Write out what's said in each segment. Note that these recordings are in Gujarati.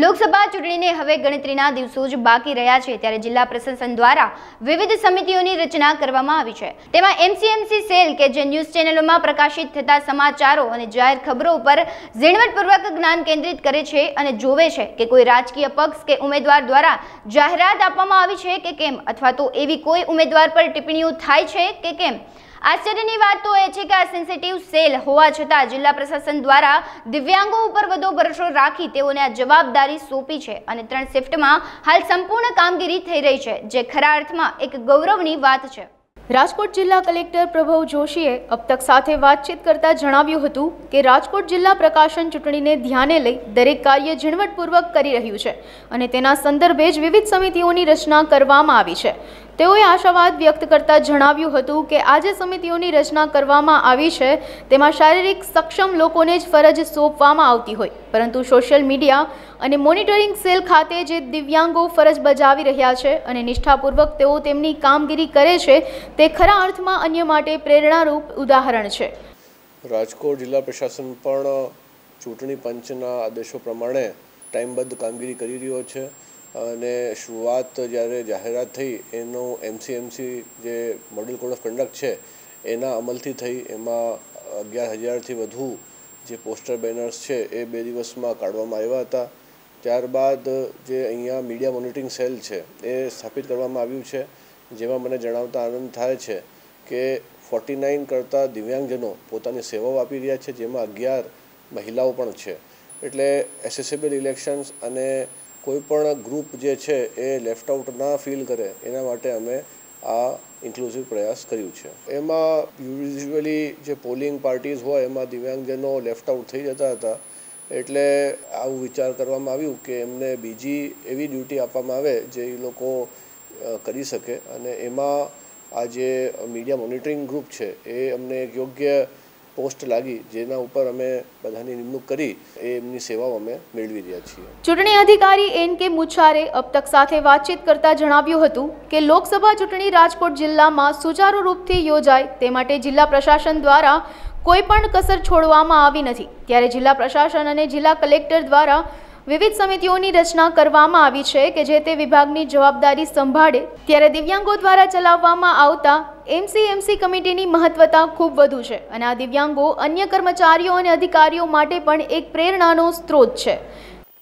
લોકસભા ચૂંટણીને હવે ગણતરીના દિવસો જ બાકી રહ્યા છે ત્યારે જિલ્લા પ્રશાસન દ્વારા વિવિધ સમિતિઓની રચના કરવામાં આવી છે। તેમાં એમસીએમસી સેલ કે જે ન્યૂઝ ચેનલોમાં પ્રકાશિત થતા સમાચારો અને જાહેર ખબરો ઉપર ઝીણવટપૂર્વક જ્ઞાન કેન્દ્રિત કરે છે અને જોવે છે કે કોઈ રાજકીય પક્ષ કે ઉમેદવાર દ્વારા જાહેરાત આપવામાં આવી છે કે કેમ, અથવા તો એવી કોઈ ઉમેદવાર પર ટિપ્પણીઓ થાય છે કે કેમ। આશ્ચર્યની વાત તો એ છે કે આ સેન્સિટિવ સેલ હોવા છતાં જિલ્લા પ્રશાસન દ્વારા દિવ્યાંગો ઉપર વધુ ભરોસો રાખી તેઓને આ જવાબદારી સોંપી છે અને 3 શિફ્ટમાં હાલ સંપૂર્ણ કામગીરી થઈ રહી છે, જે ખરા અર્થમાં એક ગૌરવની વાત છે। રાજકોટ જિલ્લા કલેક્ટર પ્રભવ જોશીએ અબ તક સાથે વાતચીત કરતા જણાવ્યું હતું કે રાજકોટ જિલ્લા પ્રકાશન ચૂંટણીને ધ્યાને લઈ દરેક કાર્ય ઝીણવટપૂર્વક કરી રહ્યું છે અને તેના સંદર્ભે જ વિવિધ સમિતિઓની રચના કરવામાં આવી છે। તેઓએ આશાવાદ વ્યક્ત કરતા જણાવ્યું હતું કે આજે સમિતિઓની રચના કરવામાં આવી છે તેમાં શારીરિક સક્ષમ લોકોને જ ફરજ સોંપવામાં આવતી હોય, પરંતુ સોશિયલ મીડિયા અને મોનિટરિંગ સેલ ખાતે જે દિવ્યાંગો ફરજ બજાવી રહ્યા છે અને નિષ્ઠાપૂર્વક તેઓ તેમની કામગીરી કરે છે તે ખરા અર્થમાં અન્ય માટે પ્રેરણારૂપ ઉદાહરણ છે। રાજકોટ જિલ્લા પ્રશાસન પણ ચૂંટણી પંચના આદેશો પ્રમાણે ટાઈમબદ્ધ કામગીરી કરી રહ્યો છે અને શરૂઆત જ્યારે જાહેરાત થઈ એનો એમસીએમસી જે મોડેલ કોડ ઓફ કન્ડક્ટ છે એના અમલથી થઈ એમાં 11,000થી વધુ જે પોસ્ટર બેનર્સ છે એ 2 દિવસમાં કાઢવામાં આવ્યા હતા। ત્યારબાદ જે અહીંયા મીડિયા મોનિટરિંગ સેલ છે એ સ્થાપિત કરવામાં આવ્યું છે, જેમાં મને જણાવતા આનંદ થાય છે કે 49 કરતાં દિવ્યાંગજનો પોતાની સેવાઓ આપી રહ્યા છે, જેમાં 11 મહિલાઓ પણ છે। એટલે એસેસેબલ ઇલેક્શન્સ અને કોઈ પણ ગ્રુપ જે છે એ લેફ્ટ આઉટ ના ફીલ કરે એના માટે અમે આ ઇન્ક્લુઝિવ પ્રયાસ કર્યું છે। એમાં યુઝ્યુઅલી જે પોલિંગ પાર્ટીઝ હોય એમાં દિવ્યાંગજનો લેફ્ટ આઉટ થઈ જતા હતા, એટલે આવું વિચાર કરવામાં આવ્યું કે એમને બીજી એવી ડ્યુટી આપવામાં આવે જે એ લોકો કરી શકે, અને એમાં આ જે મીડિયા મોનિટરિંગ ગ્રુપ છે એ અમને એક યોગ્ય પોસ્ટ લાગી, જેના ઉપર અમે બધાની નિમણૂક કરી એમની સેવાઓ અમે મેળવી રહ્યા છીએ। ચૂંટણી અધિકારી એન.કે. મુછારે અબ તક સાથે વાતચીત કરતા જણાવ્યું હતું કે લોકસભા ચૂંટણી રાજકોટ જિલ્લામાં સુચારુ રૂપથી યોજાય તે માટે જિલ્લા પ્રશાસન દ્વારા કોઈ પણ કસર છોડવામાં આવી નથી, ત્યારે જિલ્લા પ્રશાસન અને જિલ્લા કલેક્ટર દ્વારા વિવિધ સમિતિઓની રચના કરવામાં આવી છે કે જે તે વિભાગની જવાબદારી સંભાળે। ત્યારે દિવ્યાંગો દ્વારા ચલાવવામાં આવતા એમસીએમસી કમિટીની મહત્વતા ખૂબ વધુ છે અને આ દિવ્યાંગો અન્ય કર્મચારીઓ અને અધિકારીઓ માટે પણ એક પ્રેરણાનો સ્ત્રોત છે।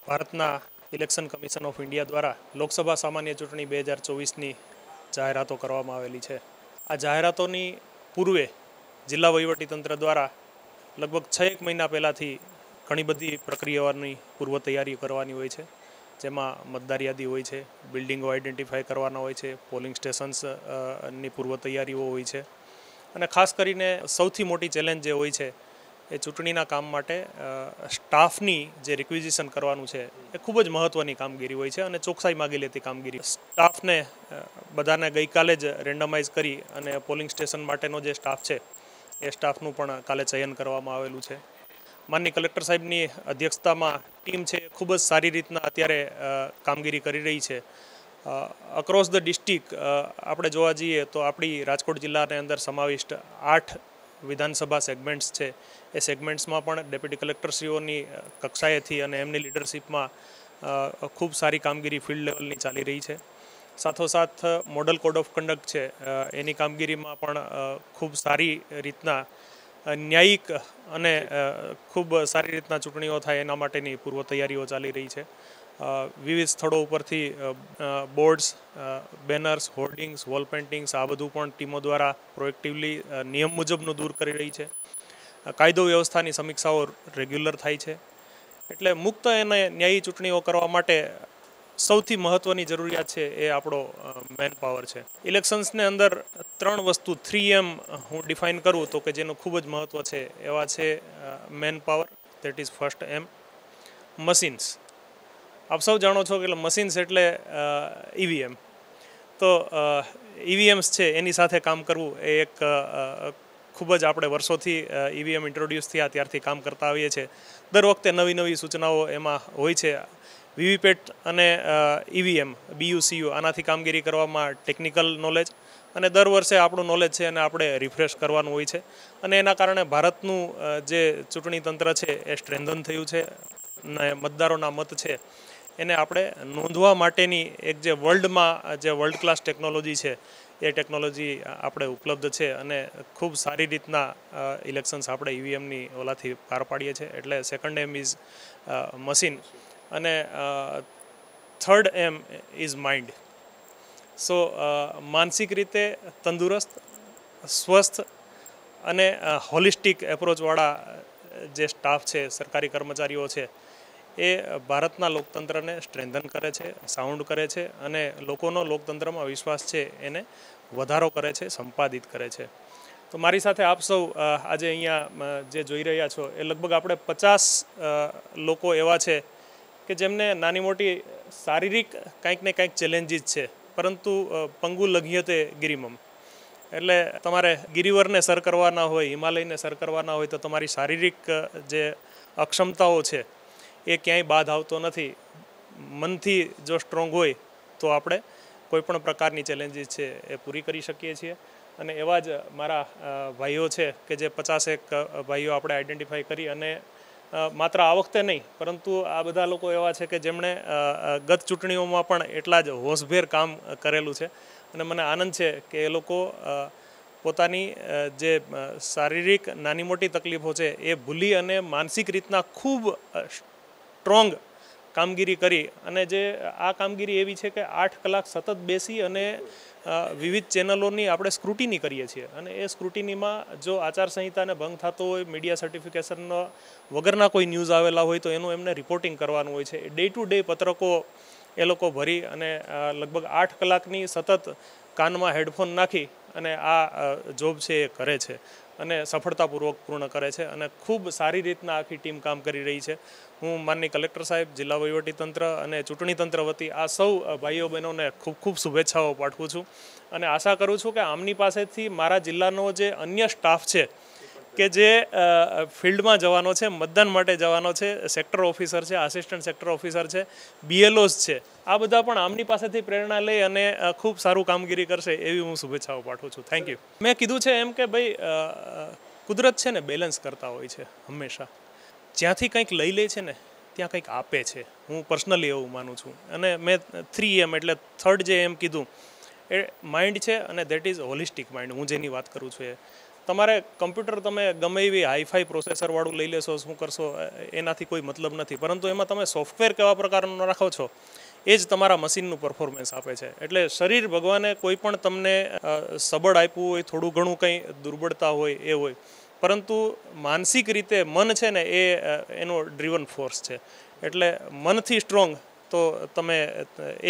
ભારતના ઇલેક્શન કમિશન ઓફ ઇન્ડિયા દ્વારા લોકસભા સામાન્ય ચૂંટણી 2024ની જાહેરાતો કરવામાં આવેલી છે। આ જાહેરાતોની પૂર્વે જિલ્લા વહીવટીતંત્ર દ્વારા લગભગ 6 મહિના પહેલાંથી ઘણી બધી પ્રક્રિયાઓની પૂર્વ તૈયારી કરવાની હોય છે, જેમાં મતદાર યાદી હોય છે, બિલ્ડિંગો આઈડેન્ટિફાય કરવાના હોય છે, પોલિંગ સ્ટેશન્સની પૂર્વ તૈયારીઓ હોય છે, અને ખાસ કરીને સૌથી મોટી ચેલેન્જ જે હોય છે એ ચૂંટણીના કામ માટે સ્ટાફની જે રિક્વિઝિશન કરવાનું છે એ ખૂબ જ મહત્ત્વની કામગીરી હોય છે અને ચોકસાઈ માગી લેતી કામગીરી। સ્ટાફને બધાને ગઈકાલે જ રેન્ડમાઇઝ કરી અને પોલિંગ સ્ટેશન માટેનો જે સ્ટાફ છે એ સ્ટાફનું પણ કાલે ચયન કરવામાં આવેલું છે। માનનીય કલેક્ટર સાહેબની અધ્યક્ષતામાં ટીમ છે ખૂબ જ સારી રીતના અત્યારે કામગીરી કરી રહી છે। અક્રોસ ધ ડિસ્ટ્રિક્ટ આપણે જોવા જઈએ તો આપણી રાજકોટ જિલ્લાની અંદર સમાવિષ્ટ 8 વિધાનસભા સેગમેન્ટ્સ છે, એ સેગમેન્ટ્સમાં પણ ડેપ્યુટી કલેક્ટરશ્રીઓની કક્ષાએથી અને એમની લીડરશિપમાં ખૂબ સારી કામગીરી ફિલ્ડ લેવલની ચાલી રહી છે। સાથોસાથ મોડલ કોડ ઓફ કન્ડક્ટ છે એની કામગીરીમાં પણ ખૂબ સારી રીતના ન્યાયિક અને ખૂબ સારી રીતના ચૂંટણીઓ થાય એના માટેની પૂર્વ તૈયારીઓ ચાલી રહી છે। વિવિધ સ્થળો ઉપરથી boards, banners, hoardings, wall paintings આ બધું પણ ટીમો દ્વારા પ્રોએક્ટિવલી નિયમ મુજબનું દૂર કરી રહી છે। કાયદો વ્યવસ્થાની સમીક્ષાઓ રેગ્યુલર થાય છે, એટલે મુક્ત અને ન્યાયી ચૂંટણીઓ કરવા માટે સૌથી મહત્ત્વની જરૂરિયાત છે એ આપણો મેન પાવર છે। ઇલેક્શન્સને અંદર 3 વસ્તુ 3M હું ડિફાઇન કરું તો કે જેનું ખૂબ જ મહત્ત્વ છે એવા છે man power, that is first M, machines. આપ સૌ જાણો છો કે મશીન્સ એટલે EVM, તો EVMs છે એની સાથે કામ કરવું એ એક ખૂબ જ આપણે વર્ષોથી EVM ઇન્ટ્રોડ્યુસ થયા ત્યારથી કામ કરતા આવીએ છીએ। દર વખતે નવી નવી સૂચનાઓ એમાં હોય છે। વીવીપેટ અને EVM BUCU આનાથી કામગીરી કરવામાં ટેકનિકલ નોલેજ અને દર વર્ષે આપણું નોલેજ છે અને આપણે રિફ્રેશ કરવાનું હોય છે, અને એના કારણે ભારતનું જે ચૂંટણી તંત્ર છે એ સ્ટ્રેન્થન થયું છે અને મતદારોના મત છે એને આપણે નોંધવા માટેની એક જે વર્લ્ડમાં જે વર્લ્ડ ક્લાસ ટેકનોલોજી છે એ ટેકનોલોજી આપણે ઉપલબ્ધ છે અને ખૂબ સારી રીતના ઇલેક્શન્સ આપણે ઈવીએમની ઓલાથી પાર પાડીએ છીએ. એટલે સેકન્ડ એમ ઇઝ મશીન અને થર્ડ એમ ઇઝ માઇન્ડ. સો માનસિક રીતે તંદુરસ્ત, સ્વસ્થ અને હોલિસ્ટિક એપ્રોચવાળા જે સ્ટાફ છે, સરકારી કર્મચારીઓ છે, એ ભારતના લોકતંત્રને સ્ટ્રેન્થન કરે છે, સાઉન્ડ કરે છે અને લોકોનો લોકતંત્રમાં વિશ્વાસ છે એને વધારો કરે છે, સંપાદિત કરે છે. તો મારી સાથે આપ સૌ આજે અહીંયા જે જોઈ રહ્યા છો એ લગભગ આપણે 50 લોકો એવા છે કે જેમને નાની મોટી શારીરિક કંઈક ને કંઈક ચેલેન્જીસ છે, પરંતુ પંગુ લઘ્યતે ગિરિમમ. એટલે તમારે ગિરિવરને સર કરવાના હોય, હિમાલયને સર કરવાના હોય તો તમારી શારીરિક જે અક્ષમતાઓ છે એ ક્યાંય બાદ આવતો નથી. મનથી જો સ્ટ્રોંગ હોય તો આપણે કોઈપણ પ્રકારની ચેલેન્જીસ છે એ પૂરી કરી શકીએ છીએ. અને એવા જ મારા ભાઈઓ છે કે જે 51 ભાઈઓ આપણે આઈડેન્ટિફાઈ કરી અને માત્ર આ વખતે નહીં પરંતુ આ બધા લોકો એવા છે કે જેમણે ગત ચૂંટણીઓમાં પણ એટલા જ હોશભેર કામ કરેલું છે. અને મને આનંદ છે કે એ લોકો પોતાની જે શારીરિક નાની મોટી તકલીફો છે એ ભૂલી અને માનસિક રીતના ખૂબ સ્ટ્રોંગ કામગીરી કરી. અને જે આ કામગીરી એવી છે કે 8 કલાક સતત બેસી અને વિવિધ ચેનલોની આપણે સ્ક્રુટિની કરીએ છીએ. અને એ સ્ક્રુટિનીમાં જો આચારસંહિતાને ભંગ થતો હોય, મીડિયા સર્ટિફિકેશન વગરના કોઈ ન્યૂઝ આવેલા હોય તો એનું એમને રિપોર્ટિંગ કરવાનું હોય છે. ડે ટુ ડે પત્રકો એ લોકો ભરી અને લગભગ 8 કલાકની સતત કાનમાં હેડફોન નાખી અને આ જોબ છે એ કરે છે અને સફળતાપૂર્વક પૂર્ણ કરે છે અને ખૂબ સારી રીતના આખી ટીમ કામ કરી રહી છે. હું માનની કલેક્ટર સાહેબ, જિલ્લા વહીવટીતંત્ર અને ચૂંટણી તંત્ર વતી આ સૌ ભાઈઓ બહેનોને ખૂબ ખૂબ શુભેચ્છાઓ પાઠવું છું અને આશા કરું છું કે આમની પાસેથી મારા જિલ્લાનો જે અન્ય સ્ટાફ છે કે જે ફિલ્ડમાં જવાનો છે, મતદાન માટે જવાનો છે, સેક્ટર ઓફિસર છે, આસિસ્ટન્ટ સેક્ટર ઓફિસર છે, BLOs છે, આ બધા પણ આમની પાસેથી પ્રેરણા લઈ અને ખૂબ સારું કામગીરી કરશે એવી હું શુભેચ્છાઓ પાઠવું છું. Thank you. મેં કીધું છે એમ કે ભાઈ કુદરત છે ને બેલેન્સ કરતા હોય છે હંમેશા. જ્યાંથી કંઈક લઈ લે છે ને ત્યાં કંઈક આપે છે. હું પર્સનલી એવું માનું છું. અને મેં 3M એટલે થર્ડ જે એમ કીધું એ માઇન્ડ છે અને દેટ ઇઝ હોલિસ્ટિક માઇન્ડ. હું જેની વાત કરું છું એ તમારે કમ્પ્યુટર તમે ગમે એવી હાઈફાઈ પ્રોસેસરવાળું લઈ લેશો, શું કરશો એનાથી કોઈ મતલબ નથી, પરંતુ એમાં તમે સોફ્ટવેર કેવા પ્રકારનું રાખો છો એ જ તમારા મશીનનું પરફોર્મન્સ આપે છે. એટલે શરીર ભગવાને કોઈ પણ તમને સબળ આપ્યું હોય, થોડું ઘણું કંઈ દુર્બળતા હોય એ હોય, પરંતુ માનસિક રીતે મન છે ને એ એનો ડ્રીવન ફોર્સ છે. એટલે મનથી સ્ટ્રોંગ તો તમે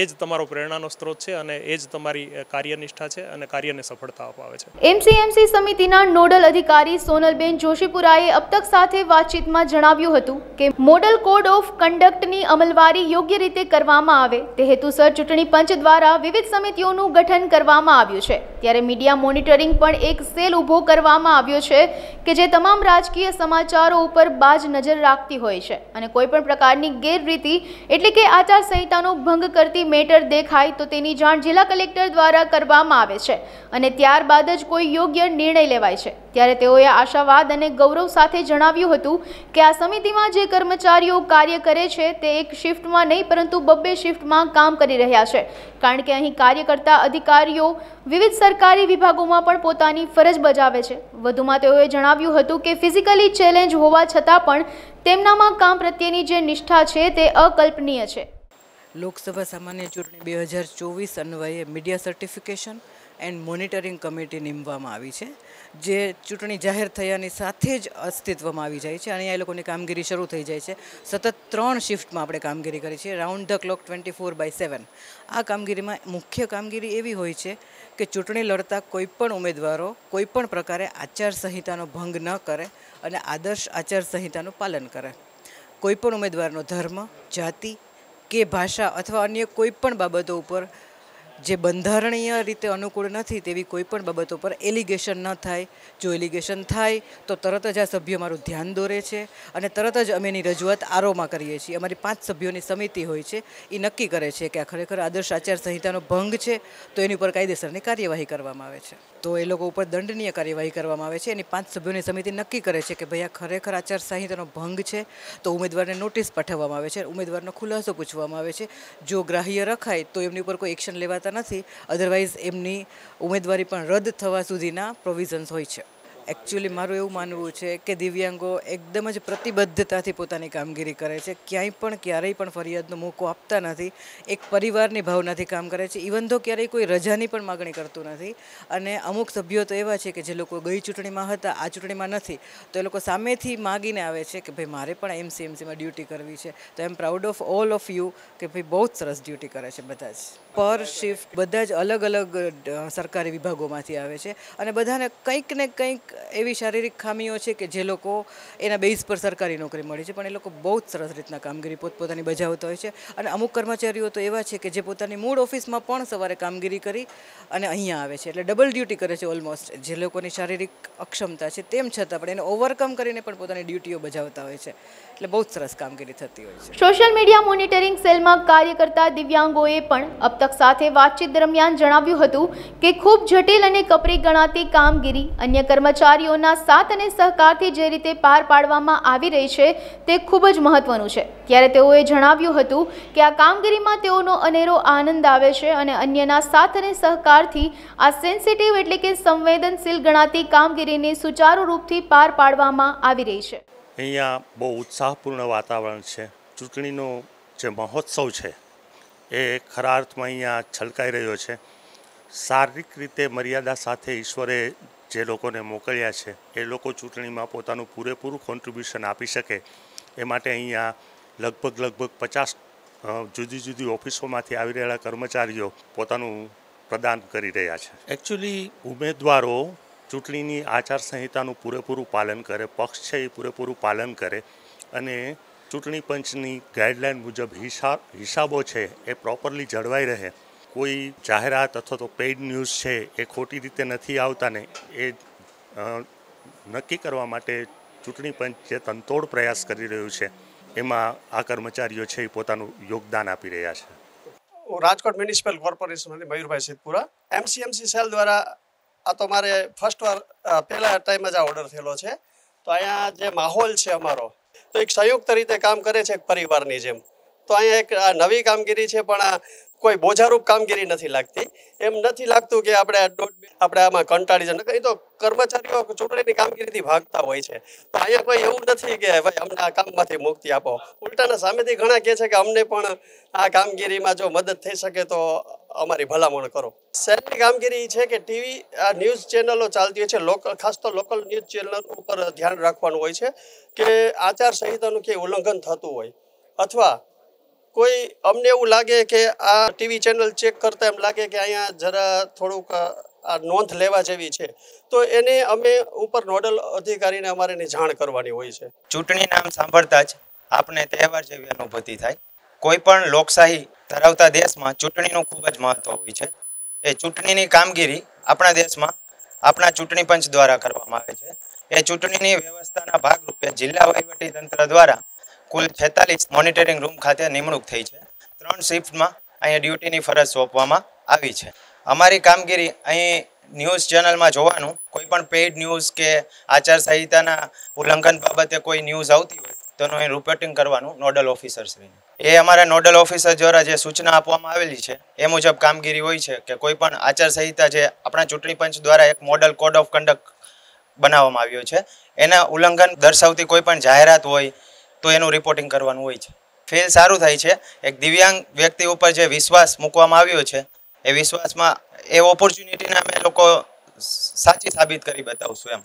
એ જ તમારો પ્રેરણાનો સ્ત્રોત છે અને એ જ તમારી કાર્યનિષ્ઠા છે અને કાર્યને સફળતા અપાવે છે. એમસીએમસી સમિતિના નોડલ અધિકારી સોનલબેન જોશીપુરાએ અબ તક સાથે વાતચીતમાં જણાવ્યું હતું કે મોડલ કોડ ઓફ કન્ડક્ટની અમલવારી યોગ્ય રીતે કરવામાં આવે તે હેતુસર ચૂંટણી પંચ દ્વારા વિવિધ સમિતિઓનું ગઠન કરવામાં આવ્યું છે. ત્યારે મીડિયા મોનિટરિંગ પણ એક સેલ ઊભો કરવામાં આવ્યો છે કે જે તમામ રાજકીય સમાચારો ઉપર બાજ નજર રાખતી હોય છે અને કોઈપણ પ્રકારની ગેરરીતિ એટલે કે સંહિતાનો ભંગ કરતી મેટર દેખાય તો તેની જાણ જિલ્લા કલેક્ટર દ્વારા કરવામાં આવે છે અને ત્યારબાદ જ કોઈ યોગ્ય નિર્ણય લેવાય છે. ત્યારે તેઓએ આશાવાદ અને ગૌરવ સાથે જણાવ્યું હતું કે આ સમિતિમાં જે કર્મચારીઓ કાર્ય કરે છે તે એક શિફ્ટમાં નહીં પરંતુ 2 શિફ્ટમાં કામ કરી રહ્યા છે, કારણ કે અહીં કાર્ય કરતા અધિકારીઓ વિવિધ સરકારી વિભાગોમાં પણ પોતાની ફરજ બજાવે છે. વધુમાં તેઓએ જણાવ્યું હતું કે ફિઝિકલી ચેલેન્જ હોવા છતાં પણ તેમનામાં કામ પ્રત્યેની જે નિષ્ઠા છે તે અકલ્પનીય છે. લોકસભા સામાન્ય ચૂંટણી 2024 અન્વયે media certification and monitoring committee નીમવામાં આવી છે, જે ચૂંટણી જાહેર થયાની સાથે જ અસ્તિત્વમાં આવી જાય છે અને અહીંયા એ લોકોની કામગીરી શરૂ થઈ જાય છે. સતત 3 શિફ્ટમાં આપણે કામગીરી કરી છે, રાઉન્ડ ધ ક્લોક 24/7. આ કામગીરીમાં મુખ્ય કામગીરી એવી હોય છે કે ચૂંટણી લડતા કોઈપણ ઉમેદવારો કોઈપણ પ્રકારે આચારસંહિતાનો ભંગ ન કરે અને આદર્શ આચારસંહિતાનું પાલન કરે. કોઈપણ ઉમેદવારનો ધર્મ, જાતિ કે ભાષા અથવા અન્ય કોઈ પણ બાબતો ઉપર જે બંધારણીય રીતે અનુકૂળ નથી તેવી કોઈ પણ બાબતો પર એલિગેશન ન થાય. જો એલિગેશન થાય તો તરત જ આ સભ્યો મારું ધ્યાન દોરે છે અને તરત જ અમે એની રજૂઆત આરઓમાં કરીએ છીએ. અમારી 5 સભ્યોની સમિતિ હોય છે, એ નક્કી કરે છે કે આ ખરેખર આદર્શ આચારસંહિતાનો ભંગ છે તો એની ઉપર કાયદેસરની કાર્યવાહી કરવામાં આવે છે. તો એ લોકો ઉપર દંડનીય કાર્યવાહી કરવામાં આવે છે. એની 5 સભ્યોની સમિતિ નક્કી કરે છે કે ભાઈ આ ખરેખર આચારસંહિતાનો ભંગ છે તો ઉમેદવારને નોટિસ પાઠવવામાં આવે છે, ઉમેદવારનો ખુલાસો પૂછવામાં આવે છે. જો ગ્રાહ્ય રખાય તો એમની ઉપર કોઈ એક્શન લેવાતા નથી, અધરવાઇઝ એમની ઉમેદવારી પણ રદ થવા સુધીના પ્રોવિઝન્સ હોય છે. એકચ્યુઅલી મારું એવું માનવું છે કે દિવ્યાંગો એકદમ જ પ્રતિબદ્ધતાથી પોતાની કામગીરી કરે છે, ક્યાંય પણ ક્યારેય પણ ફરિયાદનો મોકો આપતા નથી, એક પરિવારની ભાવનાથી કામ કરે છે. ઇવન તો ક્યારેય કોઈ રજાની પણ માગણી કરતું નથી. અને અમુક સભ્યો તો એવા છે કે જે લોકો ગઈ ચૂંટણીમાં હતા, આ ચૂંટણીમાં નથી, તો એ લોકો સામેથી માગીને આવે છે કે ભાઈ મારે પણ એમસીએમસીમાં ડ્યુટી કરવી છે. તો I am proud of all of you કે ભાઈ બહુ જ સરસ ડ્યુટી કરે છે બધા જ. પર શિફ્ટ બધા જ અલગ અલગ સરકારી વિભાગોમાંથી આવે છે અને બધાને કંઈક ને કંઈક એવી શારીરિક ખામીઓ છે કે જે લોકો એના બેઝ પર સરકારી નોકરી મળી છે, પણ એ લોકો બહુ જ સરસ રીતના કામગીરી પોતપોતાની બજાવતા હોય છે. અને અમુક કર્મચારીઓ તો એવા છે કે જે પોતાની મૂળ ઓફિસમાં પણ સવારે કામગીરી કરી અને અહીંયા આવે છે, એટલે ડબલ ડ્યુટી કરે છે ઓલમોસ્ટ. જે લોકોની શારીરિક અક્ષમતા છે તેમ છતાં પણ એને ઓવરકમ કરીને પણ પોતાની ડ્યુટીઓ બજાવતા હોય છે, એટલે બહુ જ સરસ કામગીરી થતી હોય છે. સોશિયલ મીડિયા મોનિટરિંગ સેલમાં કાર્ય કરતા દિવ્યાંગોએ પણ અબ તક સાથે વાતચીત દરમિયાન જણાવ્યું હતું કે ખૂબ જટિલ અને કપરી ગણાતી કામગીરી અન્ય કર્મચારીઓના સાથ અને સહકારથી જે રીતે પાર પાડવામાં આવી રહી છે તે ખૂબ જ મહત્વનું છે. ત્યારે તેઓએ જણાવ્યું હતું કે આ કામગીરીમાં તેઓનો અનેરો આનંદ આવે છે અને અન્યના સાથ અને સહકારથી આ સેન્સિટિવ એટલે કે સંવેદનશીલ ગણાતી કામગીરીને સુચારુ રૂપથી પાર પાડવામાં આવી રહી છે. અહીંયા બહુ ઉત્સાહપૂર્ણ વાતાવરણ છે. ચૂંટણીનો જે મહોત્સવ છે એ ખરા અર્થમાં અહીંયા છલકાઈ રહ્યો છે. શારીરિક રીતે મર્યાદા સાથે ઈશ્વરે જે લોકોને મોકલ્યા છે એ લોકો ચૂંટણીમાં પોતાનું પૂરેપૂરું કોન્ટ્રીબ્યુશન આપી શકે એ માટે અહીંયા લગભગ 50 જુદી જુદી ઓફિસોમાંથી આવી રહેલા કર્મચારીઓ પોતાનું પ્રદાન કરી રહ્યા છે. એકચ્યુઅલી ઉમેદવારો ચૂંટણીની આચારસંહિતાનું પૂરેપૂરું પાલન કરે, પક્ષ છે એ પૂરેપૂરું પાલન કરે અને ચૂંટણી પંચની ગાઈડલાઇન મુજબ હિસાબો છે એ પ્રોપરલી જળવાઈ રહે. કોઈ જાહેરાત અથવા તો પેઇડ ન્યૂઝ છે એ ખોટી રીતે નથી આવતા ને એ નક્કી કરવા માટે ચૂંટણી પંચ જે તનતોડ પ્રયાસ કરી રહ્યું છે એમાં આ કર્મચારીઓ છે એ પોતાનું યોગદાન આપી રહ્યા છે. રાજકોટ મ્યુનિસિપલ કોર્પોરેશનમાંથી મયુરભાઈ સિદ્ધપુરા. એમસીએમસી સેલ દ્વારા આ તો મારે ફર્સ્ટ વાર પહેલા ટાઈમ જ આ ઓર્ડર થયેલો છે. તો અહીંયા જે માહોલ છે અમારો તો એક સંયુક્ત રીતે કામ કરે છે એક પરિવારની જેમ. તો અહીંયા એક નવી કામગીરી છે પણ કોઈ બોજારૂપ કામગીરી નથી લાગતી. એમ નથી લાગતું કે આપણે આમાં કંટાળી જાય. કંઈ તો કર્મચારીઓ ચૂંટણીની કામગીરીથી ભાગતા હોય છે. તો અહીંયા કોઈ એવું નથી કે ભાઈ અમને આ કામમાંથી મુક્તિ આપો. ઉલટાના સામેથી ઘણા કહે છે કે અમને પણ આ કામગીરીમાં જો મદદ થઈ શકે તો અમારી ભલામણ કરો. સેલની કામગીરી છે કે ટીવી ન્યૂઝ ચેનલો ચાલતી હોય છે, ખાસ તો લોકલ ન્યૂઝ ચેનલ ઉપર ધ્યાન રાખવાનું હોય છે કે આચારસંહિતાનું ક્યાંય ઉલ્લંઘન થતું હોય અથવા કોઈ અમને એવું લાગે કે આ ટીવી ચેનલ ચેક કરતા એમ લાગે કે અહીંયા જરા થોડુંક આ નોંધ લેવા જેવી છે તો એને અમે ઉપર નોડલ અધિકારીને અમારે એની જાણ કરવાની હોય છે. ચૂંટણી નામ સાંભળતા જ આપણે તહેવાર જેવી અનુભૂતિ થાય. કોઈ પણ લોકશાહી ધરાવતા દેશમાં ચૂંટણીનું ખૂબ જ મહત્વ હોય છે. એ ચૂંટણીની કામગીરી આપણા દેશમાં આપણા ચૂંટણી પંચ દ્વારા કરવામાં આવે છે. એ ચૂંટણીની વ્યવસ્થાના ભાગરૂપે જિલ્લા વહીવટી તંત્ર દ્વારા કુલ 46 મોનિટરિંગ રૂમ ખાતે નિમણૂક થઈ છે. 3 શિફ્ટમાં અહીંયા ડ્યુટીની ફરજ સોંપવામાં આવી છે. અમારી કામગીરી અહીં ન્યૂઝ ચેનલમાં જોવાનું, કોઈ પણ પેઇડ ન્યૂઝ કે આચારસંહિતાના ઉલ્લંઘન બાબતે કોઈ ન્યૂઝ આવતી હોય તો એનું રિપોર્ટિંગ કરવાનું નોડલ ઓફિસરશ્રીને. એ અમારા નોડલ ઓફિસર દ્વારા જે સૂચના આપવામાં આવેલી છે એ મુજબ કામગીરી હોય છે કે કોઈ પણ આચારસંહિતા જે આપણા ચૂંટણી પંચ દ્વારા એક મોડલ કોડ ઓફ કન્ડક્ટ બનાવવામાં આવ્યો છે એના ઉલ્લંઘન દર્શાવતી કોઈ પણ જાહેરાત હોય તો એનું રિપોર્ટિંગ કરવાનું હોય છે. ફીલ સારું થાય છે. એક દિવ્યાંગ વ્યક્તિ ઉપર જે વિશ્વાસ મૂકવામાં આવ્યો છે એ વિશ્વાસમાં એ ઓપોર્ચ્યુનિટીને અમે લોકો સાચી સાબિત કરી બતાવશું એમ.